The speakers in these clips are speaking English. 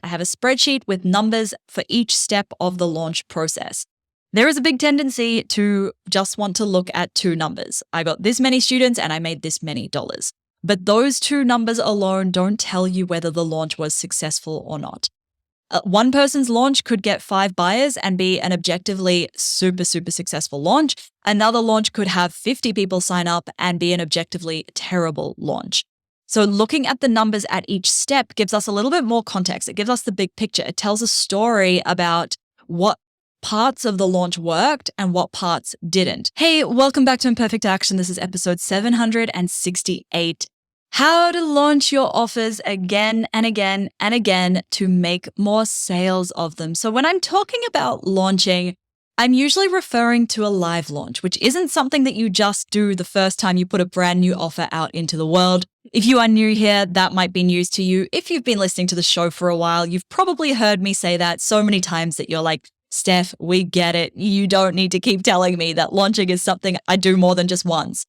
I have a spreadsheet with numbers for each step of the launch process. There is a big tendency to just want to look at two numbers. I got this many students and I made this many dollars. But those two numbers alone don't tell you whether the launch was successful or not. One person's launch could get 5 buyers and be an objectively super successful launch. Another launch could have 50 people sign up and be an objectively terrible launch. So looking at the numbers at each step gives us a little bit more context. It gives us the big picture. It tells a story about what parts of the launch worked and what parts didn't. Hey, welcome back to Imperfect Action. This is episode 768. How to launch your offers again and again and again to make more sales of them. So when I'm talking about launching, I'm usually referring to a live launch, which isn't something that you just do the first time you put a brand new offer out into the world. If you are new here, that might be news to you. If you've been listening to the show for a while, you've probably heard me say that so many times that you're like, Steph, we get it. You don't need to keep telling me that launching is something I do more than just once.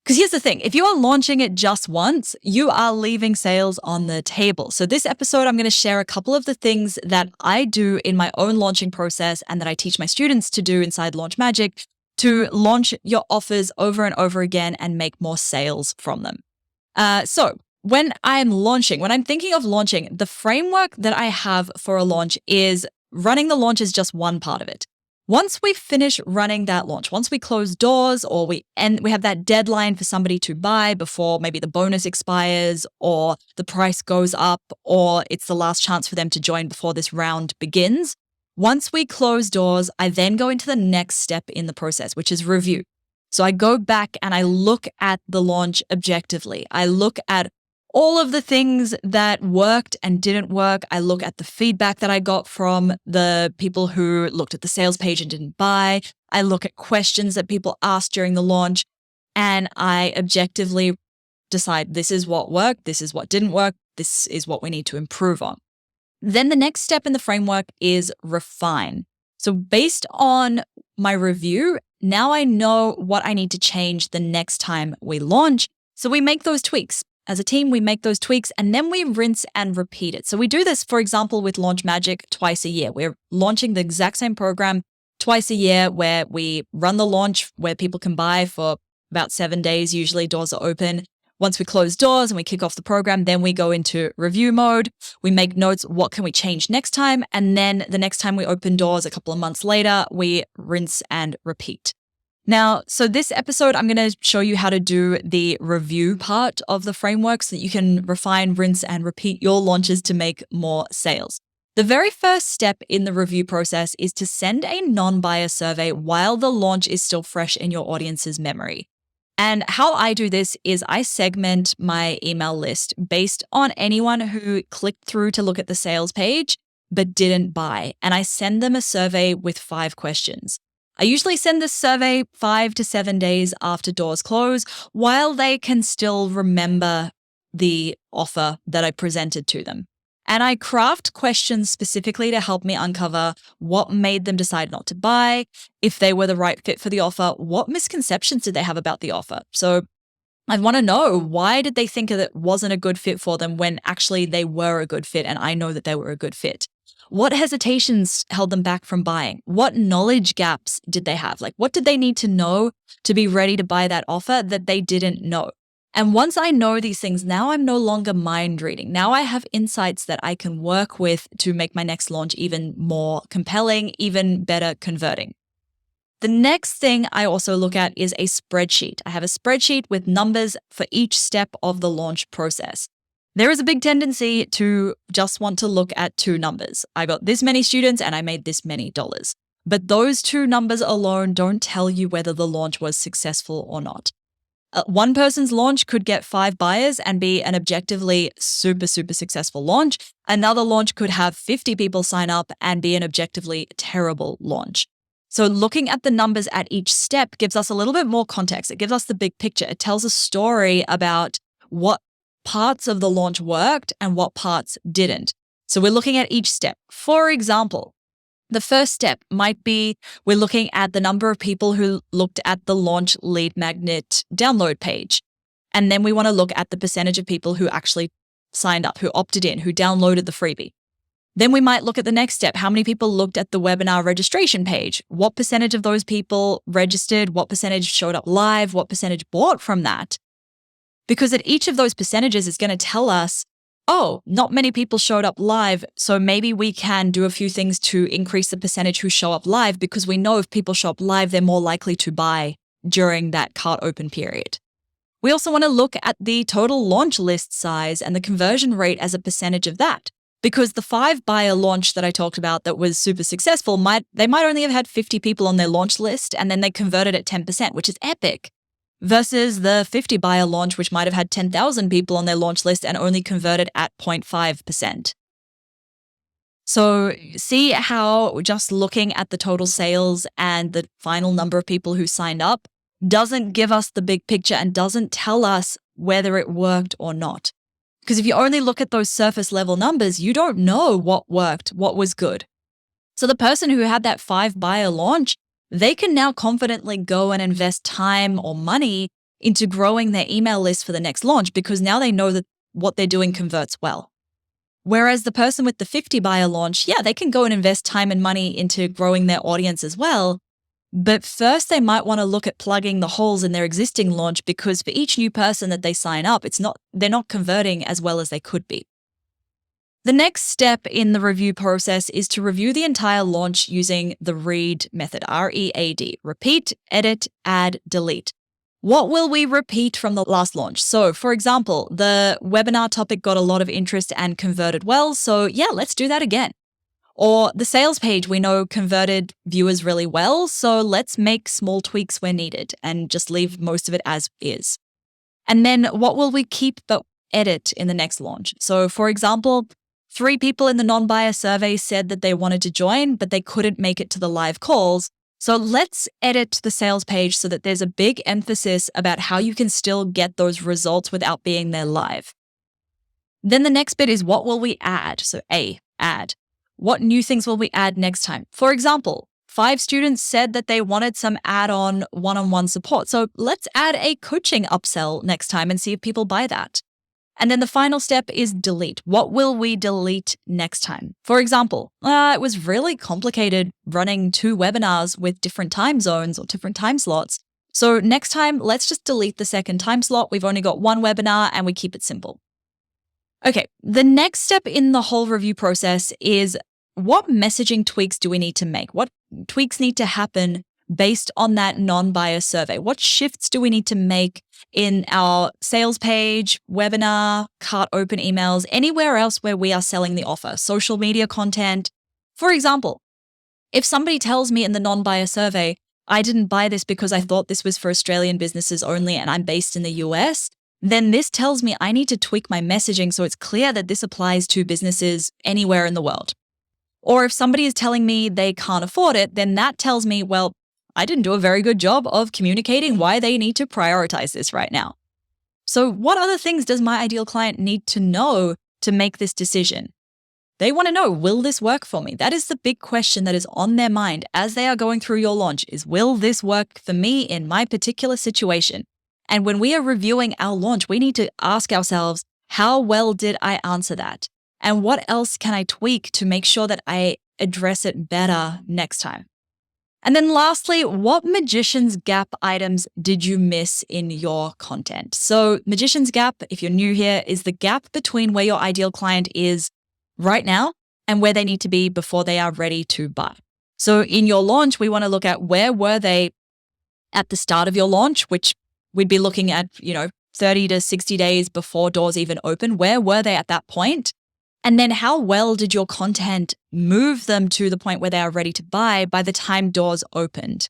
Because here's the thing, if you are launching it just once, you are leaving sales on the table. So this episode, I'm going to share a couple of the things that I do in my own launching process and that I teach my students to do inside Launch Magic to launch your offers over and over again and make more sales from them. So when I'm thinking of launching, the framework that I have for a launch is running the launch is just one part of it. Once we finish running that launch, once we close doors or we have that deadline for somebody to buy before maybe the bonus expires or the price goes up or it's the last chance for them to join before this round begins. Once we close doors, I then go into the next step in the process, which is review. So I go back and I look at the launch objectively. I look at all of the things that worked and didn't work. I look at the feedback that I got from the people who looked at the sales page and didn't buy. I look at questions that people asked during the launch, and I objectively decide this is what worked, this is what didn't work, this is what we need to improve on. Then the next step in the framework is refine. So based on my review, now I know what I need to change the next time we launch. So we make those tweaks. As a team, we make those tweaks and then we rinse and repeat it. So we do this, for example, with Launch Magic twice a year. We're launching the exact same program twice a year where we run the launch where people can buy for about 7 days. Usually doors are open. Once we close doors and we kick off the program, then we go into review mode. We make notes, what can we change next time? And then the next time we open doors a couple of months later, we rinse and repeat. Now, so this episode, I'm going to show you how to do the review part of the framework so that you can refine, rinse, and repeat your launches to make more sales. The very first step in the review process is to send a non-buyer survey while the launch is still fresh in your audience's memory. And how I do this is I segment my email list based on anyone who clicked through to look at the sales page but didn't buy. And I send them a survey with 5 questions. I usually send this survey 5 to 7 days after doors close while they can still remember the offer that I presented to them. And I craft questions specifically to help me uncover what made them decide not to buy, if they were the right fit for the offer, what misconceptions did they have about the offer. So I want to know, why did they think that it wasn't a good fit for them when actually they were a good fit and I know that they were a good fit? What hesitations held them back from buying? What knowledge gaps did they have? Like, what did they need to know to be ready to buy that offer that they didn't know? And once I know these things, now I'm no longer mind reading. Now I have insights that I can work with to make my next launch even more compelling, even better converting. The next thing I also look at is a spreadsheet. I have a spreadsheet with numbers for each step of the launch process. There is a big tendency to just want to look at two numbers. I got this many students and I made this many dollars. But those two numbers alone don't tell you whether the launch was successful or not. One person's launch could get 5 buyers and be an objectively super successful launch. Another launch could have 50 people sign up and be an objectively terrible launch. So looking at the numbers at each step gives us a little bit more context. It gives us the big picture. It tells a story about what parts of the launch worked and what parts didn't. So we're looking at each step. For example, the first step might be we're looking at the number of people who looked at the launch lead magnet download page. And then we want to look at the percentage of people who actually signed up, who opted in, who downloaded the freebie. Then we might look at the next step. How many people looked at the webinar registration page? What percentage of those people registered? What percentage showed up live? What percentage bought from that? Because at each of those percentages, it's going to tell us, oh, not many people showed up live, so maybe we can do a few things to increase the percentage who show up live, because we know if people show up live, they're more likely to buy during that cart open period. We also want to look at the total launch list size and the conversion rate as a percentage of that. Because the 5-buyer launch that I talked about that was super successful, they might only have had 50 people on their launch list, and then they converted at 10%, which is epic. Versus the 50-buyer launch, which might have had 10,000 people on their launch list and only converted at 0.5%. So see how just looking at the total sales and the final number of people who signed up doesn't give us the big picture and doesn't tell us whether it worked or not. Because if you only look at those surface level numbers, you don't know what worked, what was good. So the person who had that 5-buyer launch, they can now confidently go and invest time or money into growing their email list for the next launch, because now they know that what they're doing converts well. Whereas the person with the 50-buyer launch, yeah, they can go and invest time and money into growing their audience as well. But first, they might want to look at plugging the holes in their existing launch, because for each new person that they sign up, they're not converting as well as they could be. The next step in the review process is to review the entire launch using the READ method, READ, repeat, edit, add, delete. What will we repeat from the last launch? So, for example, the webinar topic got a lot of interest and converted well, so yeah, let's do that again. Or the sales page we know converted viewers really well, so let's make small tweaks where needed and just leave most of it as is. And then what will we keep but edit in the next launch? So for example, 3 people in the non-buyer survey said that they wanted to join, but they couldn't make it to the live calls. So let's edit the sales page so that there's a big emphasis about how you can still get those results without being there live. Then the next bit is, what will we add? So A, add. What new things will we add next time? For example, 5 students said that they wanted some add-on one-on-one support. So let's add a coaching upsell next time and see if people buy that. And then the final step is delete. What will we delete next time? For example, it was really complicated running 2 webinars with different time zones or different time slots. So next time, let's just delete the second time slot. We've only got 1 webinar and we keep it simple. Okay, the next step in the whole review process is, what messaging tweaks do we need to make? What tweaks need to happen based on that non-buyer survey? What shifts do we need to make in our sales page, webinar, cart open emails, anywhere else where we are selling the offer, social media content? For example, if somebody tells me in the non-buyer survey, I didn't buy this because I thought this was for Australian businesses only and I'm based in the US, then this tells me I need to tweak my messaging so it's clear that this applies to businesses anywhere in the world. Or if somebody is telling me they can't afford it, then that tells me, well, I didn't do a very good job of communicating why they need to prioritize this right now. So what other things does my ideal client need to know to make this decision? They want to know, will this work for me? That is the big question that is on their mind as they are going through your launch is, will this work for me in my particular situation? And when we are reviewing our launch, we need to ask ourselves, how well did I answer that? And what else can I tweak to make sure that I address it better next time? And then lastly, what Magician's Gap items did you miss in your content? So Magician's Gap, if you're new here, is the gap between where your ideal client is right now and where they need to be before they are ready to buy. So in your launch, we want to look at, where were they at the start of your launch, which we'd be looking at, 30 to 60 days before doors even open. Where were they at that point? And then how well did your content move them to the point where they are ready to buy by the time doors opened?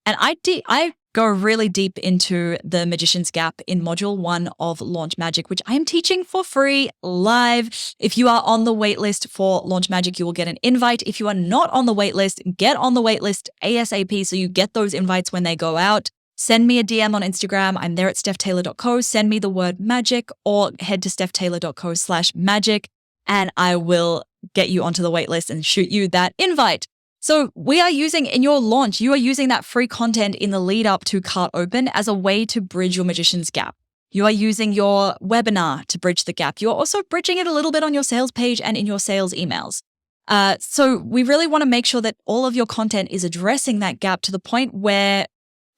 And I go really deep into the Magician's Gap in Module 1 of Launch Magic, which I am teaching for free live. If you are on the waitlist for Launch Magic, you will get an invite. If you are not on the waitlist, get on the waitlist ASAP so you get those invites when they go out. Send me a DM on Instagram. I'm there at stephtaylor.co. Send me the word magic or head to stephtaylor.co/magic. And I will get you onto the waitlist and shoot you that invite. So we are using, in your launch, you are using that free content in the lead up to Cart Open as a way to bridge your Magician's Gap. You are using your webinar to bridge the gap. You are also bridging it a little bit on your sales page and in your sales emails. So we really want to make sure that all of your content is addressing that gap to the point where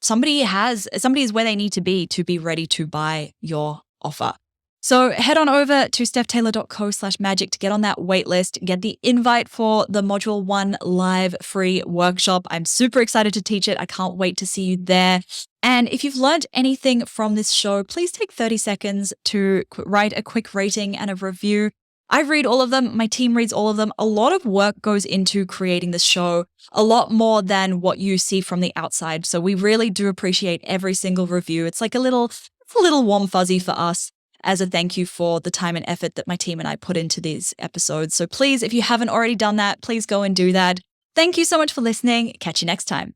somebody is where they need to be ready to buy your offer. So head on over to stephtaylor.co/magic to get on that waitlist, get the invite for the Module 1 live free workshop. I'm super excited to teach it. I can't wait to see you there. And if you've learned anything from this show, please take 30 seconds to write a quick rating and a review. I read all of them. My team reads all of them. A lot of work goes into creating this show, a lot more than what you see from the outside. So we really do appreciate every single review. It's like a little warm fuzzy for us as a thank you for the time and effort that my team and I put into these episodes. So please, if you haven't already done that, please go and do that. Thank you so much for listening. Catch you next time.